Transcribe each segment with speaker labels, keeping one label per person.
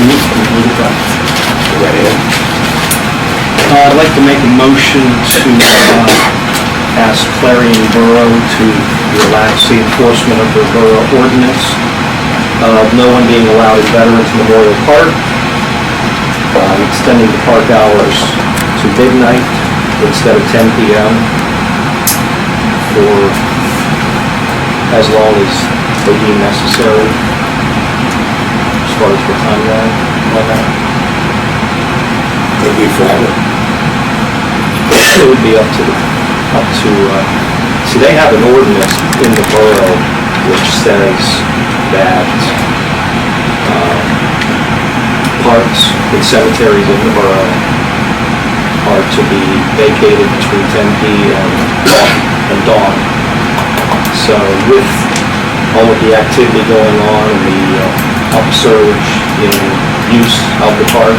Speaker 1: Right ahead.
Speaker 2: I'd like to make a motion to ask Clarion Borough to relax the enforcement of the borough ordinance of no one being allowed at Veterans Memorial Park, extending the park hours to midnight instead of 10 p.m. for as long as they deem necessary as far as the timeline on that.
Speaker 1: It'd be forever.
Speaker 2: It would be up to, see, they have an ordinance in the borough which says that parks and cemeteries in the borough are to be vacated between 10 p.m. and dawn. So with all of the activity going on and the upsurge in use of the park,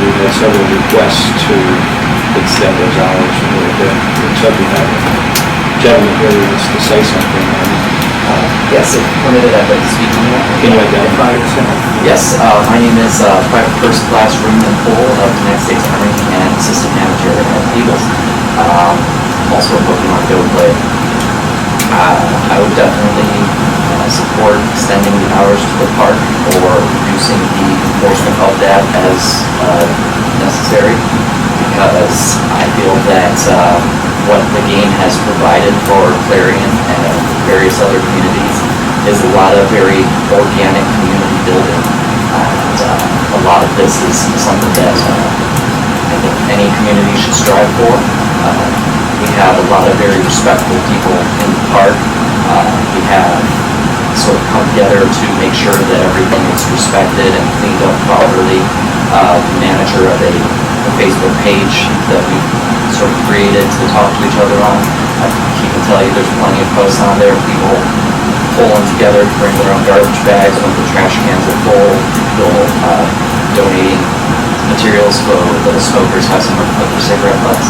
Speaker 2: we've had several requests to extend those hours a little bit. So we have a gentleman here who wants to say something.
Speaker 3: Yes, if permitted, I'd like to speak on that.
Speaker 2: Can you identify yourself?
Speaker 3: Yes, my name is Private First Class Roomman Cole of the United States Army and Assistant Manager at Eagles. Also a Pokemon Go player. I would definitely support extending the hours to the park or reducing the enforcement of that as necessary, because I feel that what the game has provided for Clarion and various other communities is a lot of very organic community building, and a lot of this is something that I think any community should strive for. We have a lot of very respectful people in the park. We have sort of come together to make sure that everything is respected and cleaned up properly. The manager of a Facebook page that we sort of created to talk to each other on. He can tell you there's plenty of posts on there, people pulling together to bring their own garbage bags when the trash cans are full, people donating materials so the smokers have some of their cigarette butts.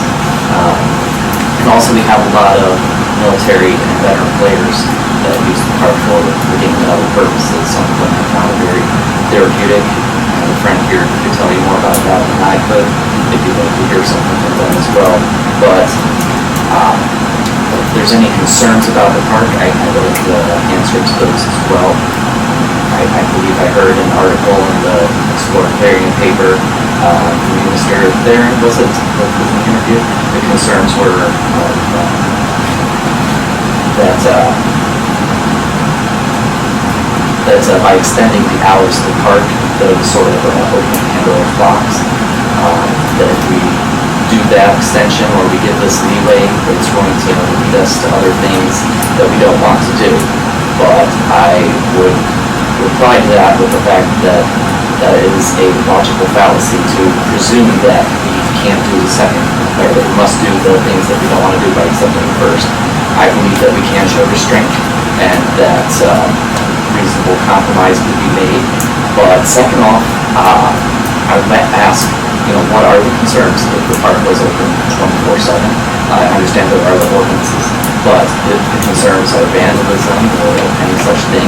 Speaker 3: And also we have a lot of military and veteran players that use the park for game and other purposes. Some of them have found it very therapeutic. A friend here could tell you more about that than I could if you'd like to hear something from them as well. But if there's any concerns about the park, I'd like to answer to those as well. I believe I heard an article in the exploreClarion paper from Minister Theron, was it, that was in the interview? The concerns were that by extending the hours of the park, that it was sort of an open Pandora's box. That if we do that extension or we give this leeway, that it's going to lead us to other things that we don't want to do. But I would reply to that with the fact that that is a logical fallacy to presume that we can't do the second, or that we must do the things that we don't want to do by accepting the first. I believe that we can show restraint and that reasonable compromise could be made. But second off, I would ask, what are the concerns if the park was open 24/7? I understand there are the ordinances, but if the concerns are vandalism or any such thing,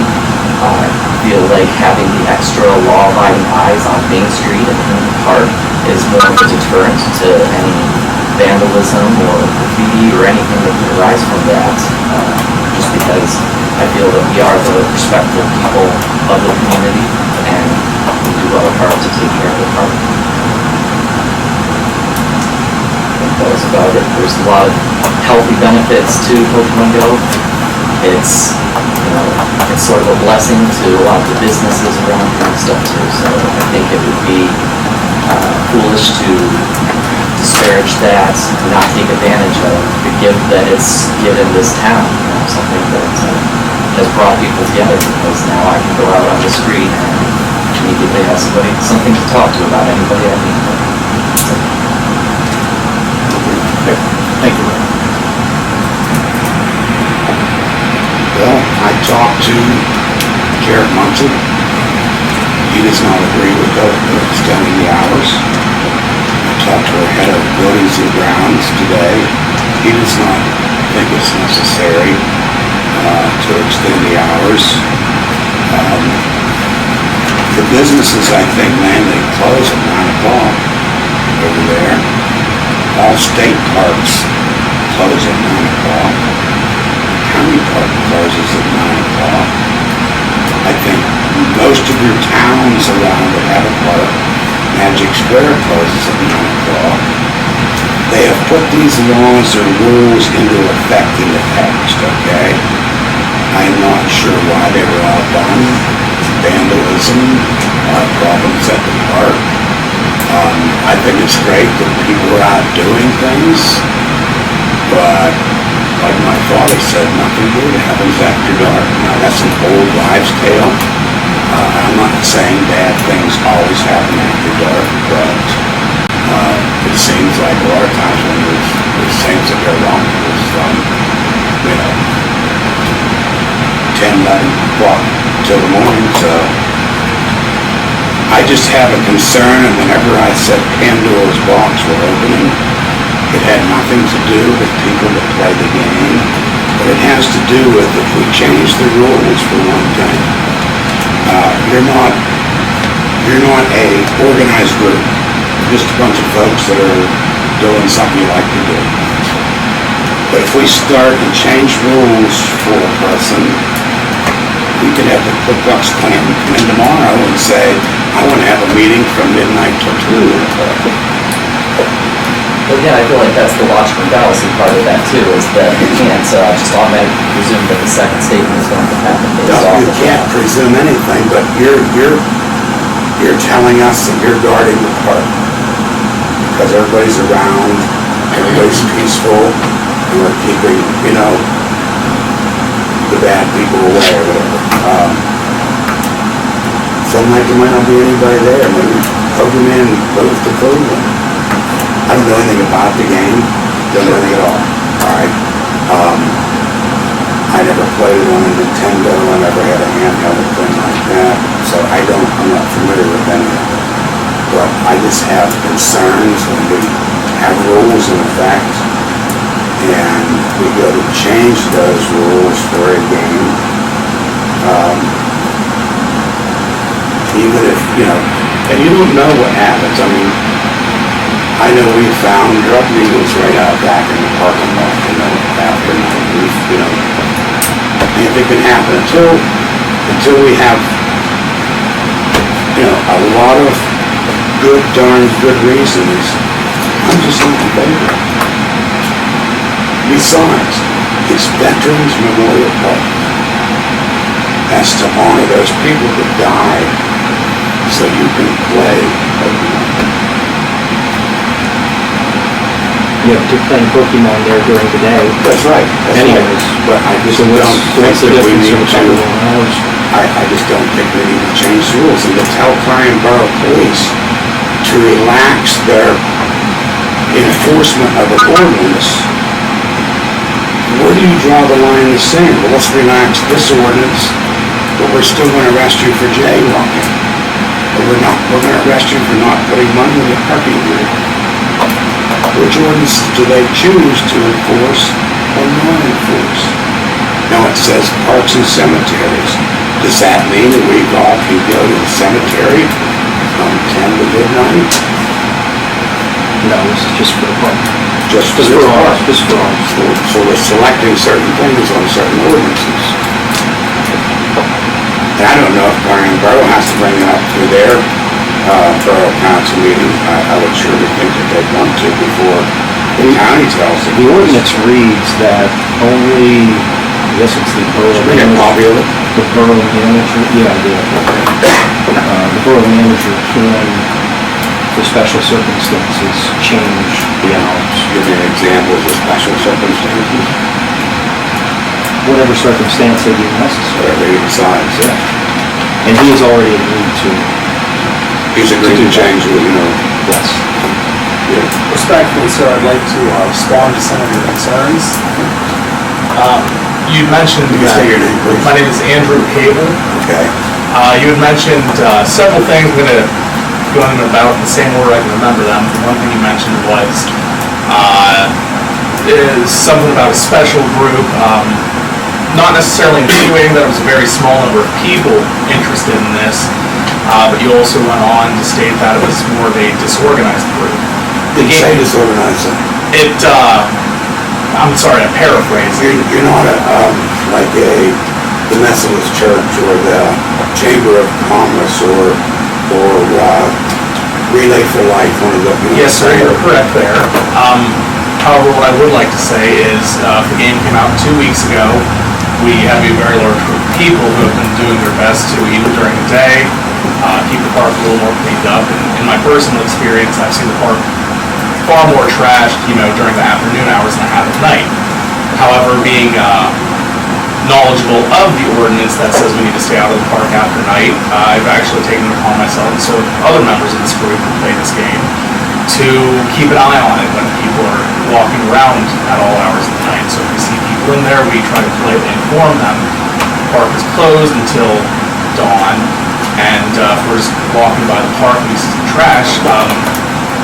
Speaker 3: I feel like having the extra law-abiding eyes on Main Street and in the park is more of a deterrent to any vandalism or graffiti or anything that could arise from that, just because I feel that we are the respectful people of the community and we do our part to take care of the park. That was about it. There's a lot of healthy benefits to Pokemon Go. It's sort of a blessing to a lot of the businesses around here and stuff too. So I think it would be foolish to disparage that, not take advantage of the gift that it's given this town. Something that has brought people together, because now I can go out on the street and immediately have something to talk to about anybody I meet.
Speaker 2: Thank you.
Speaker 1: Well, I talked to Garrett Munson. He does not agree with extending the hours. I talked to our head of buildings and grounds today. He does not think it's necessary to extend the hours. For businesses, I think, mainly close at 9 o'clock over there. All state parks close at 9 o'clock. County park closes at 9 o'clock. I think most of your towns around that have a park, Magic Square closes at 9 o'clock. They have put these laws or rules into effect in the past, okay? I'm not sure why they were all done. Vandalism, problems at the park. I think it's great that people are out doing things, but like my father said, nothing good happens after dark. Now that's an old wives' tale. I'm not saying bad things always happen after dark, but it seems like a lot of times when there's things that go wrong, it's from, 10, 11 o'clock till the morning, so I just have a concern, and whenever I said Pandora's box were opening, it had nothing to do with people that play the game, but it has to do with if we change the rules for one thing. You're not a organized group, just a bunch of folks that are doing something you like to do. But if we start and change rules for a person, we could have the Ku Klux Klan come in tomorrow and say, I want to have a meeting from midnight till 2.
Speaker 3: Well, again, I feel like that's the logical fallacy part of that too, is that you can't just automatically presume that the second statement is going to happen based
Speaker 1: No,
Speaker 3: off
Speaker 1: you
Speaker 3: of
Speaker 1: can't presume anything, but you're telling us that you're guarding the park because everybody's around, everybody's peaceful, and we're keeping, the bad people away or whatever. Some night there might not be anybody there. Maybe plug them in, close the program. I don't know anything about the game. Don't know anything at all. Alright. I never played it on a Nintendo. I never had a handheld or thing like that. So I'm not familiar with any of it. But I just have concerns when we have rules in effect and we go to change those rules for a game. Even if, and you don't know what happens. I mean, I know we found drug needles right out back in the parking lot, after night. Anything can happen until we have, a lot of darn good reasons. I'm just not in favor. Besides, it's Veterans Memorial Park. That's to honor those people that died so you can play Pokemon.
Speaker 2: Yeah, but you're playing Pokemon there during the day.
Speaker 1: That's right.
Speaker 2: Anyways.
Speaker 1: But I just
Speaker 2: So
Speaker 1: don't
Speaker 2: what's the
Speaker 1: think that we
Speaker 2: difference
Speaker 1: need
Speaker 2: in
Speaker 1: to,
Speaker 2: hours?
Speaker 1: I just don't think we need to change the rules and to tell Clarion Borough Police to relax their enforcement of an ordinance. Where do you draw the line in the sand? Well, let's relax this ordinance, but we're still going to arrest you for jaywalking. Or we're going to arrest you for not putting money in the parking meter. Which ordinances do they choose to enforce or not enforce? Now it says parks and cemeteries. Does that mean that we all can go to the cemetery from 10 to midnight?
Speaker 2: No, this is just for the park.
Speaker 1: Just for
Speaker 2: Just
Speaker 1: this
Speaker 2: for
Speaker 1: park?
Speaker 2: ours, just for ours.
Speaker 1: So we're selecting certain things on certain ordinances. And I don't know if Clarion Borough has to bring it up to their borough council meeting. I would surely think that they'd want to before the county tells them.
Speaker 2: The ordinance reads that only, I guess it's the borough
Speaker 1: Bring a
Speaker 2: manager.
Speaker 1: copy of it.
Speaker 2: The borough manager, yeah, I did. The borough manager can, for special circumstances, change the hours.
Speaker 1: Give me examples of special circumstances,
Speaker 2: Whatever circumstance they deem necessary.
Speaker 1: whatever he decides. Yeah.
Speaker 2: And he has already agreed to,
Speaker 1: He's agreed to change it,
Speaker 2: yes.
Speaker 1: Yeah.
Speaker 4: Respectfully, sir, I'd like to respond to some of your concerns. You mentioned
Speaker 1: You can say your name, please.
Speaker 4: my name is Andrew Cable.
Speaker 1: Okay.
Speaker 4: You had mentioned several things. I'm going to go in about the same order I can remember them. One thing you mentioned was is something about a special group, not necessarily insinuating that it was a very small number of people interested in this, but you also went on to state that it was more of a disorganized group.
Speaker 1: Didn't say disorganized.
Speaker 4: I'm sorry, I'm paraphrasing.
Speaker 1: You're not like the Methodist Church or the Chamber of Commerce or Relay for Life, one of the.
Speaker 4: Yes, sir, you're correct there. However, what I would like to say is, if the game came out 2 weeks ago, we have a very large group of people who have been doing their best to, even during the day, keep the park a little more cleaned up. And in my personal experience, I've seen the park far more trashed, during the afternoon hours than I have at night. However, being knowledgeable of the ordinance that says we need to stay out of the park after night, I've actually taken it upon myself, and so other members of this group who play this game, to keep an eye on it when people are walking around at all hours of the night. So if we see people in there, we try to politely inform them the park is closed until dawn, and if we're just walking by the park and we see some trash,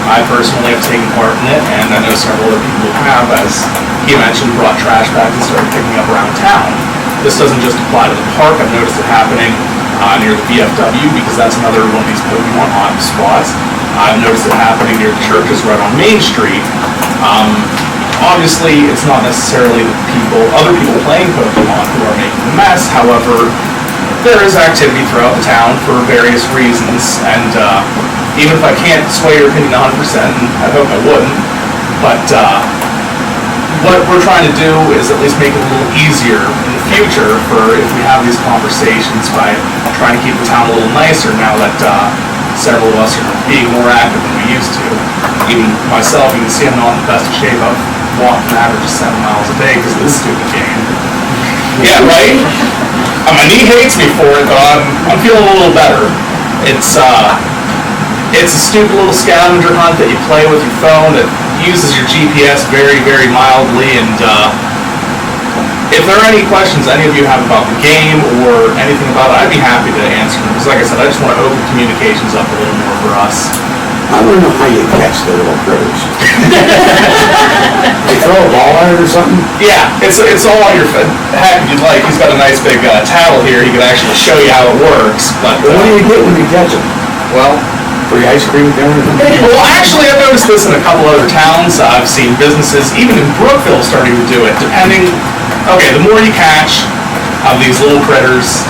Speaker 4: I personally have taken part in it, and I know several other people who have, as he mentioned, brought trash back and started picking up around town. This doesn't just apply to the park. I've noticed it happening near the VFW, because that's another one of these Pokemon hot spots. I've noticed it happening near the churches right on Main Street. Obviously, it's not necessarily the other people playing Pokemon who are making the mess. However, there is activity throughout the town for various reasons, and even if I can't sway your opinion 100%, and I hope I wouldn't, but what we're trying to do is at least make it a little easier in the future for if we have these conversations, by trying to keep the town a little nicer now that several of us are being more active than we used to. Even myself, you can see I'm not in the best of shape. I've walked an average of 7 miles a day because of this stupid game. Yeah, right? My knee hates me for it, but I'm feeling a little better. It's a stupid little scavenger hunt that you play with your phone that uses your GPS very, very mildly, and if there are any questions any of you have about the game or anything about it, I'd be happy to answer them, because like I said, I just want to open communications up a little more for us.
Speaker 1: I don't know how you catch the little critters. You throw a ball at it or something?
Speaker 4: Yeah, it's all on your heck if you'd like. He's got a nice big towel here. He can actually show you how it works. But
Speaker 1: What do you get when you catch them?
Speaker 4: well,
Speaker 1: Free ice cream with everything?
Speaker 4: well, actually, I've noticed this in a couple other towns. I've seen businesses, even in Brookville, starting to do it. Okay, the more you catch of these little critters,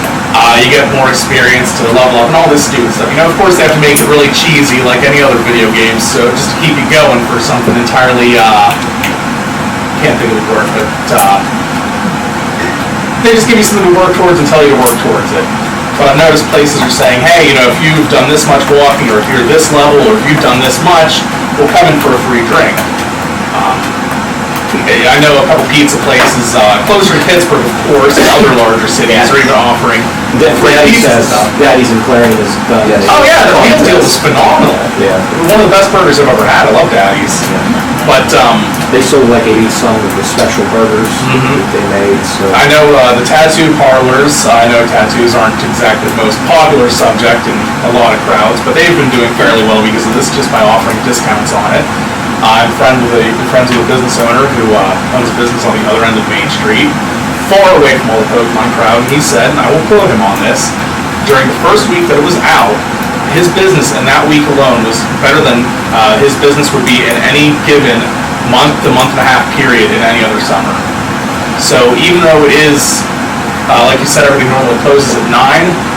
Speaker 4: you get more experience to level up and all this stupid stuff. Of course, they have to make it really cheesy like any other video games, so just to keep you going for something entirely, can't think of the word, but they just give you something to work towards and tell you to work towards it. But I've noticed places are saying, hey, if you've done this much walking, or if you're this level, or if you've done this much, we'll come in for a free drink. I know a couple pizza places closer to Pittsburgh, of course, and other larger cities are even offering free pizza stuff.
Speaker 2: Daddy's and Clarion has done this.
Speaker 4: Oh yeah, the meal deal was phenomenal.
Speaker 2: Yeah.
Speaker 4: One of the best burgers I've ever had. I love Daddy's. But
Speaker 2: They sold like 80 some of the special burgers that they made. So
Speaker 4: I know the tattoo parlors. I know tattoos aren't exactly the most popular subject in a lot of crowds, but they've been doing fairly well because of this, just by offering discounts on it. I'm friends with a business owner who owns a business on the other end of Main Street, far away from all the Pokemon crowd, and he said, and I will quote him on this, during the first week that it was out, his business in that week alone was better than his business would be in any given month to month and a half period in any other summer. So even though it is, like you said, everything normally closes at 9,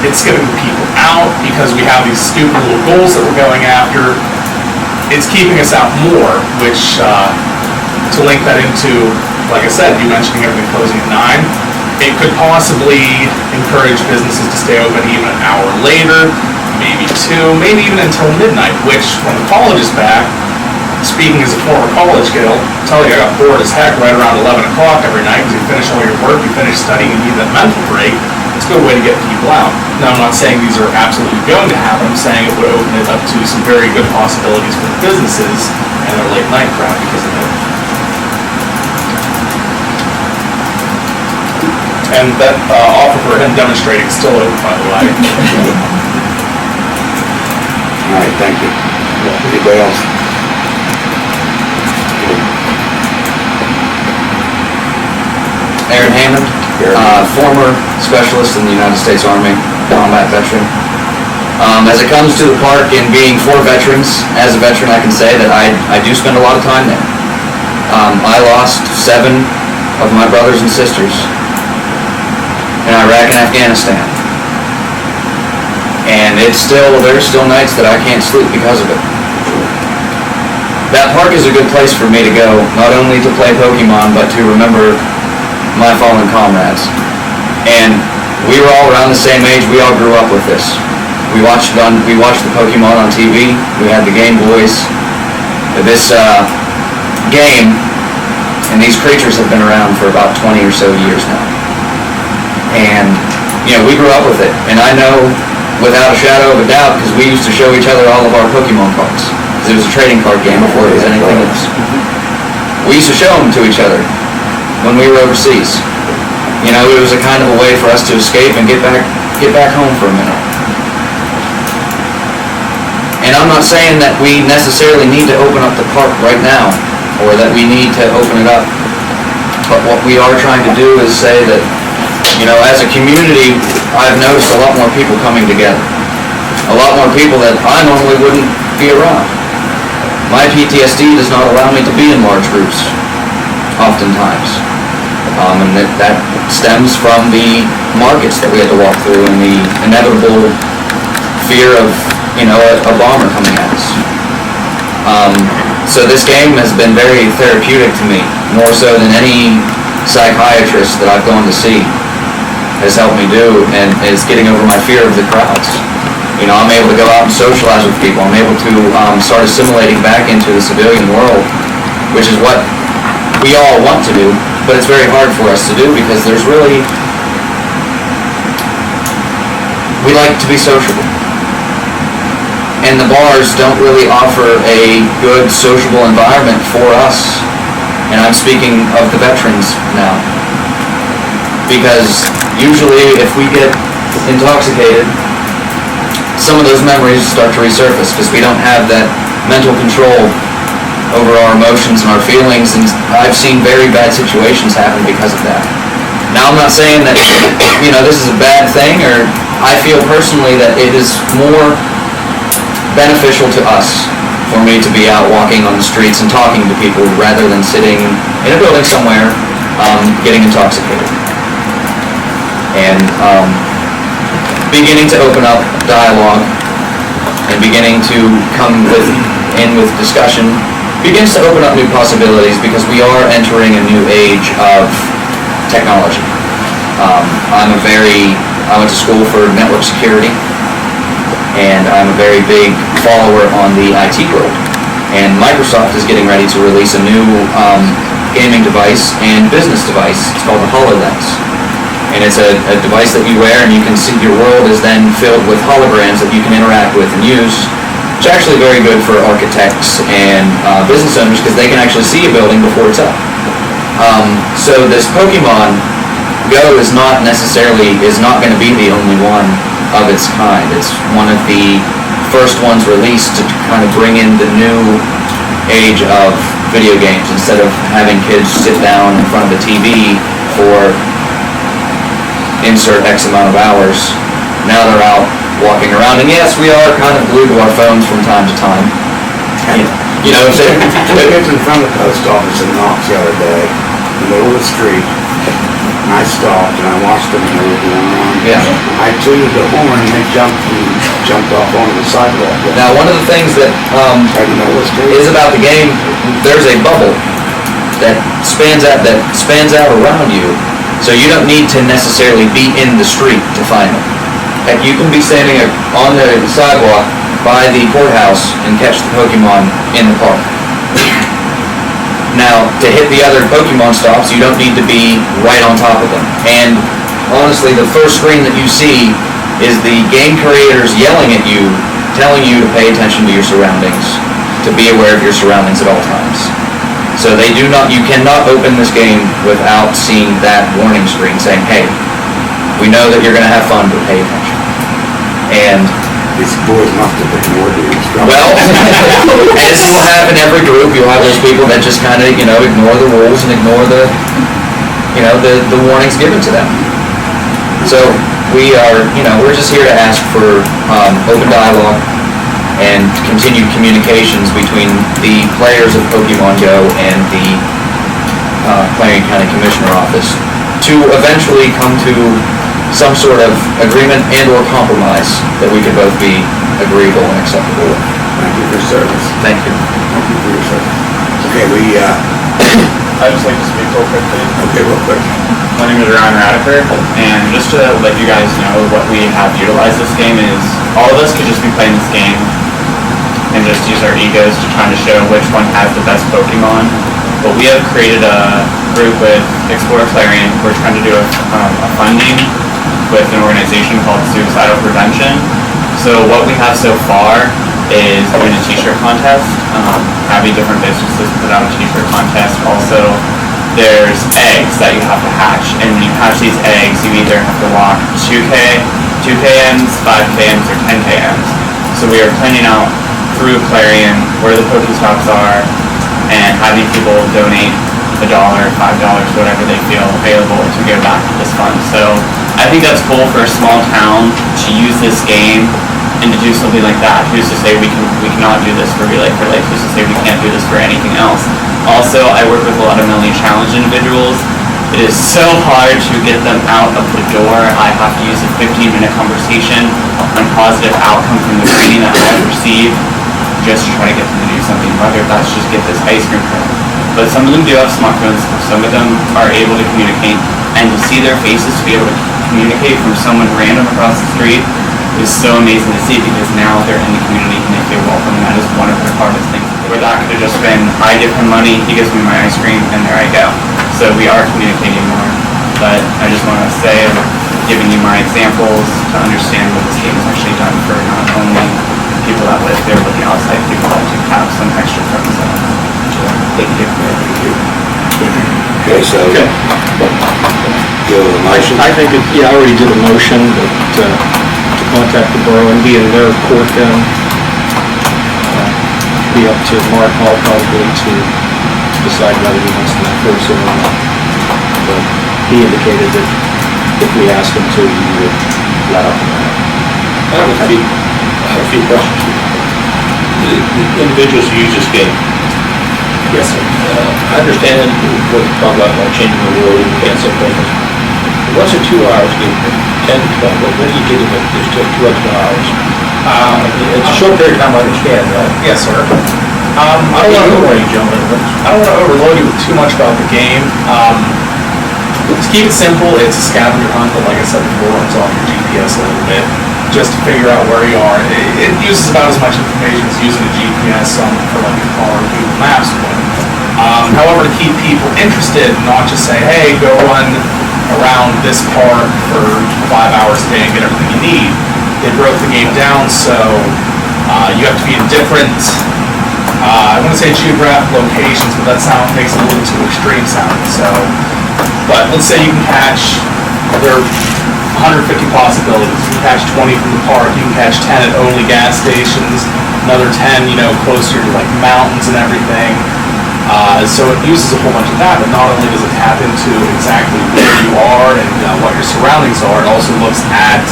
Speaker 4: it's getting the people out because we have these stupid little goals that we're going after. It's keeping us out more, which, to link that into, like I said, you mentioning everything closing at 9, it could possibly encourage businesses to stay open even an hour later, maybe 2, maybe even until midnight, which, when the college is back, speaking as a former college kid, I'll tell you I got bored as heck right around 11 o'clock every night, because you finish all your work, you finish studying, and you need that mental break. It's a good way to get people out. Now, I'm not saying these are absolutely going to happen. I'm saying it would open it up to some very good possibilities for the businesses and their late night crowd because of it. And that offer for him demonstrating is still open, by the way.
Speaker 1: All right, thank you. Anybody else?
Speaker 5: Aaron Hammond, former specialist in the United States Army, combat veteran. As it comes to the park and being for veterans, as a veteran I can say that I do spend a lot of time there. I lost 7 of my brothers and sisters in Iraq and Afghanistan. And there's still nights that I can't sleep because of it. That park is a good place for me to go, not only to play Pokemon, but to remember my fallen comrades. And we were all around the same age, we all grew up with this. We watched the Pokemon on TV, we had the Game Boys. This game and these creatures have been around for about 20 or so years now. And, we grew up with it. And I know without a shadow of a doubt, because we used to show each other all of our Pokemon cards. Because it was a trading card game before it was anything else. We used to show them to each other when we were overseas. It was a kind of a way for us to escape and get back home for a minute. And I'm not saying that we necessarily need to open up the park right now, or that we need to open it up. But what we are trying to do is say that, as a community, I've noticed a lot more people coming together. A lot more people that I normally wouldn't be around. My PTSD does not allow me to be in large groups, oftentimes. And that stems from the markets that we had to walk through and the inevitable fear of, a bomber coming at us. So this game has been very therapeutic to me, more so than any psychiatrist that I've gone to see has helped me do, and is getting over my fear of the crowds. I'm able to go out and socialize with people. I'm able to start assimilating back into the civilian world, which is what we all want to do, but it's very hard for us to do because we like to be sociable. And the bars don't really offer a good sociable environment for us. And I'm speaking of the veterans now. Because usually if we get intoxicated, some of those memories start to resurface because we don't have that mental control over our emotions and our feelings, and I've seen very bad situations happen because of that. Now I'm not saying that, this is a bad thing, or I feel personally that it is more beneficial to us for me to be out walking on the streets and talking to people rather than sitting in a building somewhere getting intoxicated. And beginning to open up dialogue and beginning to come in with discussion begins to open up new possibilities because we are entering a new age of technology. I went to school for network security, and I'm a very big follower on the IT world. And Microsoft is getting ready to release a new gaming device and business device. It's called the HoloLens. And it's a device that you wear, and you can see your world is then filled with holograms that you can interact with and use. It's actually very good for architects and business owners because they can actually see a building before it's up. So this Pokemon Go is not going to be the only one of its kind. It's one of the first ones released to kind of bring in the new age of video games. Instead of having kids sit down in front of a TV for insert X amount of hours, now they're out walking around. And yes, we are kind of glued to our phones from time to time.
Speaker 1: I was in front of the post office in Knox the other day, in the middle of the street, and I stopped and I watched them and they were going around.
Speaker 5: Yeah.
Speaker 1: I tooted the horn and they jumped off onto the sidewalk.
Speaker 5: Now, one of the things that is about the game, there's a bubble that spans out around you, so you don't need to necessarily be in the street to find them. Heck, you can be standing on the sidewalk by the courthouse and catch the Pokemon in the park. Now, to hit the other Pokemon stops, you don't need to be right on top of them. And honestly, the first screen that you see is the game creators yelling at you, telling you to pay attention to your surroundings, to be aware of your surroundings at all times. So you cannot open this game without seeing that warning screen saying, hey, we know that you're going to have fun, but pay attention. And
Speaker 1: these boys must have been more dudes.
Speaker 5: well, as you will have in every group, you'll have those people that just kind of, ignore the rules and ignore the warnings given to them. So we're just here to ask for open dialogue and continued communications between the players of Pokemon Go and the Clarion County Commissioner Office to eventually come to some sort of agreement and or compromise that we could both be agreeable and acceptable with.
Speaker 1: Thank you for your service.
Speaker 5: Thank you.
Speaker 1: Thank you for your service. Okay,
Speaker 6: I'd just like to speak real quickly.
Speaker 1: okay, real quick.
Speaker 6: My name is Ryan Radiker, and just to let you guys know what we have utilized this game is, all of us could just be playing this game and just use our egos to try to show which one has the best Pokemon. But we have created a group with exploreClarion. We're trying to do a funding with an organization called Suicidal Prevention. So what we have so far is doing a t-shirt contest, having different businesses put out a t-shirt contest. Also, there's eggs that you have to hatch, and when you hatch these eggs, you either have to walk 2kms, 5kms, or 10kms. So we are planning out through Clarion where the Pokestops are, and having people donate $1, $5, whatever they feel available to go back to this fund. So I think that's cool for a small town to use this game and to do something like that. Who's to say we cannot do this for Relay for Life? Who's to say we can't do this for anything else? Also, I work with a lot of mentally challenged individuals. It is so hard to get them out of the door. I have to use a 15-minute conversation on positive outcome from the training that I've received just to try to get them to do something, whether that's just get this ice cream cone. But some of them do have smartphones. Some of them are able to communicate, and to see their faces, to be able to communicate from someone random across the street is so amazing to see, because now they're in the community and they feel welcome, and that is one of the hardest things. Where that could have just been, I give him money, he gives me my ice cream, and there I go. So we are communicating more, but I just want to say, giving you my examples to understand what this game is actually done for not only people that live there, but the outside people that do have some extra friends. Thank you.
Speaker 1: Okay, so,
Speaker 2: Okay.
Speaker 1: go to the motion.
Speaker 2: I think, I already did a motion, but to contact the borough and be in their court then. Be up to Mark Hall probably to decide whether he wants to enforce it or not. But he indicated that if we asked him to, he would let up on that.
Speaker 7: I have a few questions. The individuals who use this game.
Speaker 2: Yes, sir.
Speaker 7: I understand what you talk about changing the rule and cancel things. What's a 2 hours game? 10 to 12, what are you getting with this 2 extra hours? It's a short period of time, I understand, right?
Speaker 4: Yes, sir. I
Speaker 7: I
Speaker 4: don't
Speaker 7: don't know
Speaker 4: want
Speaker 7: where you jump in.
Speaker 4: to overload you with too much about the game. To keep it simple, it's a scavenger hunt, but like I said before, it's off your GPS a little bit, just to figure out where you are. It uses about as much information as using a GPS for like a car or Google Maps would. However, to keep people interested, not just say, hey, go run around this park for 5 hours a day and get everything you need. They broke the game down so you have to be in different, I want to say geographic locations, but that makes it a little too extreme sounding. So, but let's say you can catch, there are 150 possibilities. You can catch 20 from the park, you can catch 10 at only gas stations, another 10, closer to like mountains and everything. So it uses a whole bunch of that, but not only does it tap into exactly where you are and what your surroundings are, it also looks at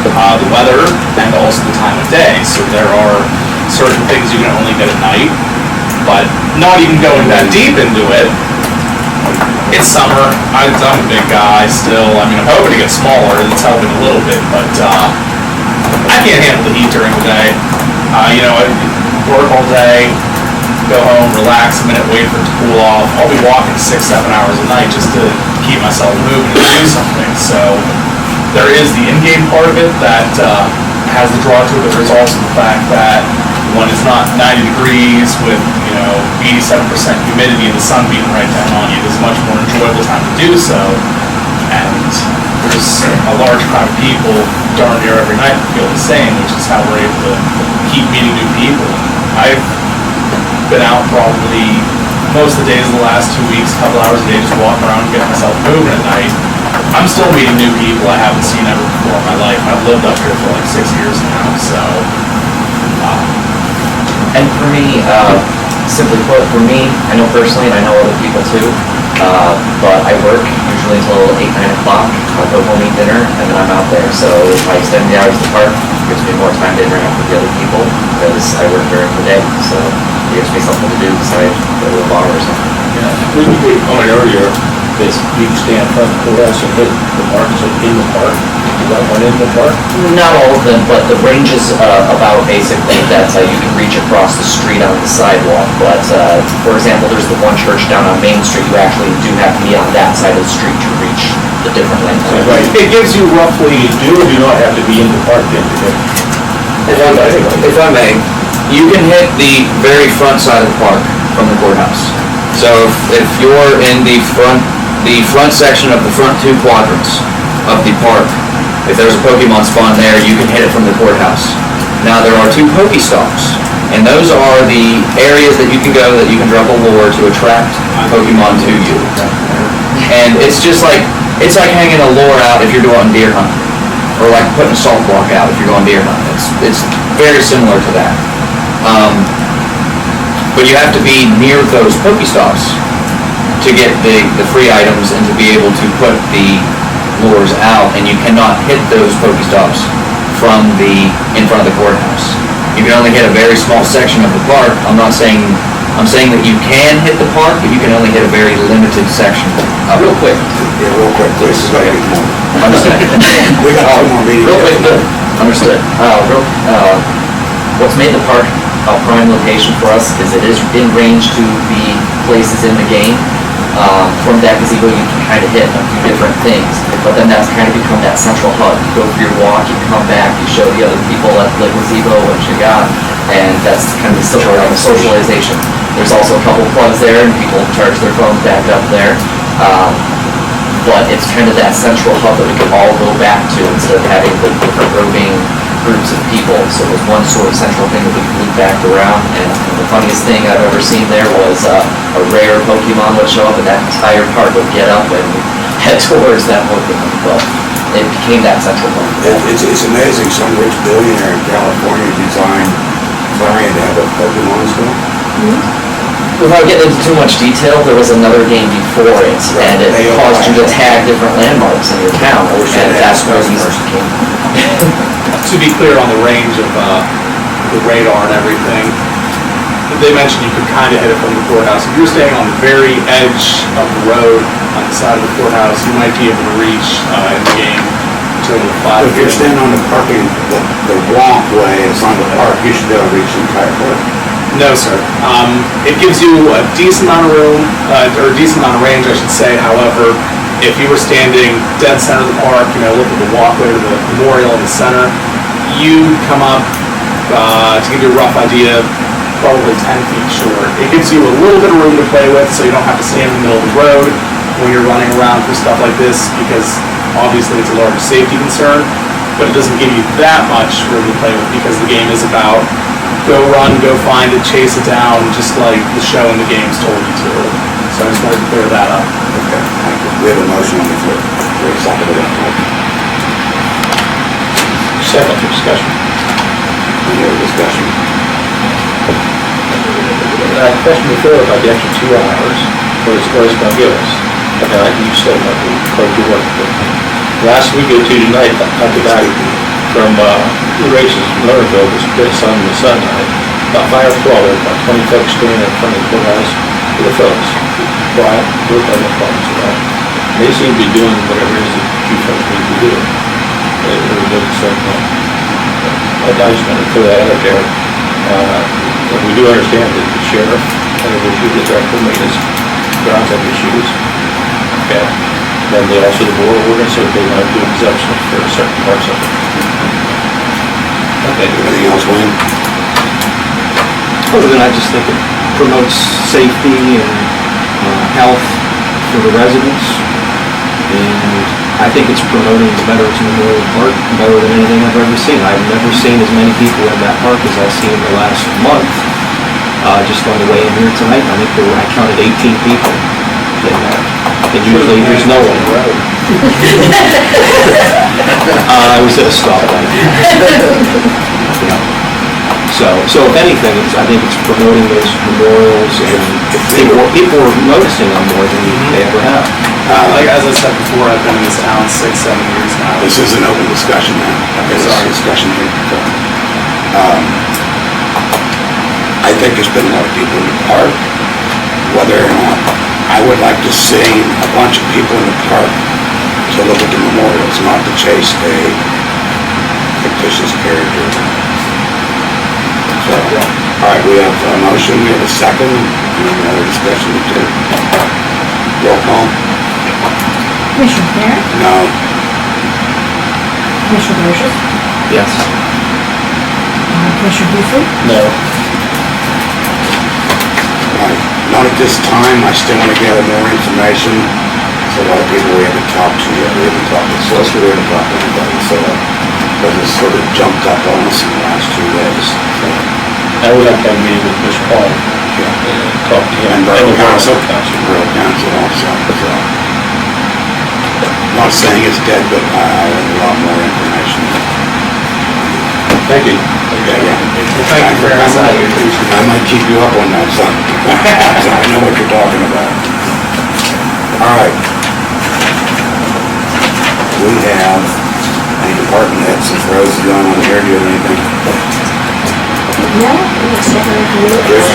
Speaker 4: the weather and also the time of day. So there are certain things you can only get at night, but not even going that deep into it. It's summer. I'm a big guy still. I mean, I'm hoping to get smaller. It's helping a little bit, but I can't handle the heat during the day. I work all day, go home, relax a minute, wait for it to cool off. I'll be walking 6-7 hours a night just to keep myself moving and do something. So there is the in-game part of it that has the draw to it, but there's also the fact that when it's not 90 degrees with 87% humidity and the sun beating right down on you, it's a much more enjoyable time to do so. And there's a large crowd of people darn near every night that feel the same, which is how we're able to keep meeting new people. I've been out probably most of the days of the last 2 weeks, a couple hours a day, just walking around and getting myself moving at night. I'm still meeting new people I haven't seen ever before in my life. I've lived up here for like 6 years now, so.
Speaker 3: And for me, simply put, for me, I know personally, and I know other people too, But I work usually until 8, 9 o'clock. I'll go home, eat dinner, and then I'm out there. So if I extend the hours of the park, it gives me more time to interact with the other people because I work during the day. So it gives me something to do besides go to a bar or something.
Speaker 7: Yeah, we were going earlier, this, you can stand in front of the courthouse and hit the park, so in the park, is that one in the park?
Speaker 3: Not all of them, but the range is about basically that you can reach across the street on the sidewalk. But for example, there's the one church down on Main Street. You actually do have to be on that side of the street to reach the different lanes.
Speaker 7: Right, it gives you roughly, you do or do not have to be in the park then to hit.
Speaker 5: If I may, you can hit the very front side of the park from the courthouse. So if you're in the front section of the front 2 quadrants of the park, if there's a Pokemon spawn there, you can hit it from the courthouse. Now there are 2 Pokestops, and those are the areas that you can go that you can drop a lure to attract Pokemon to you. And it's just like, it's like hanging a lure out if you're going deer hunting, or like putting a salt block out if you're going deer hunting. It's very similar to that. But you have to be near those Pokestops to get the free items and to be able to put the lures out, and you cannot hit those Pokestops in front of the courthouse. You can only hit a very small section of the park. I'm saying that you can hit the park, but you can only hit a very limited section.
Speaker 3: Real quick.
Speaker 1: Yeah, real quick, please, is like more.
Speaker 3: Understood.
Speaker 1: We got 2 more meetings.
Speaker 3: Real quick, good. Understood. What's made the park a prime location for us is it is in range to the places in the game. From that gazebo you can kind of hit a few different things, but then that's kind of become that central hub. You go for your walk, you come back, you show the other people at the gazebo what you got, and that's kind of the socialization. There's also a couple plugs there, and people charge their phones back up there. But it's kind of that central hub that we can all go back to instead of having the different roving groups of people. So it was one sort of central thing that we could loop back around. And the funniest thing I've ever seen there was a rare Pokemon would show up, and that entire park would get up and head towards that Pokemon. But it became that central hub.
Speaker 1: It's amazing, some rich billionaire in California designed Clarion to have a Pokemon store.
Speaker 3: Without getting into too much detail, there was another game before it, and it caused you to tag different landmarks in your town, and that's where these came from.
Speaker 4: To be clear on the range of the radar and everything, they mentioned you could kind of hit it from the courthouse. If you're staying on the very edge of the road on the side of the courthouse, you might be able to reach in the game to the
Speaker 1: But if you're standing on the parking, the walkway in front of the park, you should be able to reach the entire park.
Speaker 4: No, sir. It gives you a decent amount of room, or a decent amount of range, I should say. However, if you were standing dead center of the park, look at the walkway to the memorial in the center, you come up, to give you a rough idea, probably 10 feet short. It gives you a little bit of room to play with, so you don't have to stand in the middle of the road when you're running around for stuff like this, because obviously it's a larger safety concern, but it doesn't give you that much room to play with, because the game is about go run, go find it, chase it down, just like the show and the games told you to. So I just wanted to clear that up.
Speaker 1: Okay, thank you. We have a motion on the floor. Very second of that motion.
Speaker 7: Second for discussion.
Speaker 1: Any other discussion?
Speaker 7: Question before about the extra 2 hours, what it's going to give us. Okay, like you said, about the code to work. Last week or 2 tonight, I the guy from the races in Lernerville was put sun in the sunlight. About 5 or 12, there were about 20 folks standing in front of the courthouse with the folks. Quiet, work on the problems at all. They seem to be doing whatever it is that you folks need to do. They really did the same thing. I just wanted to throw that out there. But we do understand that the sheriff had an issue, the director of maintenance grounds have issues. Okay. Then they also, the board ordinance, so they want to do exemptions for certain parts of it.
Speaker 1: Okay, anything else, Wayne?
Speaker 2: Other than I just think it promotes safety and health for the residents, and I think it's promoting the Veterans Memorial Park better than anything I've ever seen. I've never seen as many people in that park as I've seen in the last month. Just on the way in here tonight, I think I counted 18 people in there. And usually there's no one. I was at a stoplight. So if anything, I think it's promoting those memorials, and people are noticing them more than they ever have.
Speaker 4: Like, as I said before, I've been in this town 6-7 years now.
Speaker 1: This is an open discussion now.
Speaker 4: Okay,
Speaker 1: This is
Speaker 4: sorry.
Speaker 1: a discussion here. I think there's been a lot of people in the park, whether or not, I would like to see a bunch of people in the park to look at the memorials, not to chase a fictitious character. So, all right, we have a motion, we have a second, any other discussion to do? Roll call?
Speaker 8: Commissioner Claren?
Speaker 1: No.
Speaker 8: Commissioner Brochus?
Speaker 2: Yes.
Speaker 8: Commissioner Beasley?
Speaker 7: No.
Speaker 1: Not at this time, I still want to gather more information. So a lot of people we haven't talked to yet, we haven't talked to Solicitor, we haven't talked to anybody, so that has sort of jumped up on us in the last 2 days. So,
Speaker 7: I would like to have a meeting with Mr. Paul, talk to him.
Speaker 1: and Borough Council,
Speaker 7: Council.
Speaker 1: Borough Council also, so. Not saying it's dead, but I want a lot more information.
Speaker 7: Thank you.
Speaker 1: Yeah, yeah.
Speaker 4: Thank you for your insight.
Speaker 1: I might keep you up on that, son. So I know what you're talking about. All right. We have any department heads, since Rose is going on here, do you have anything?
Speaker 8: No, it looks like we're
Speaker 1: Chris?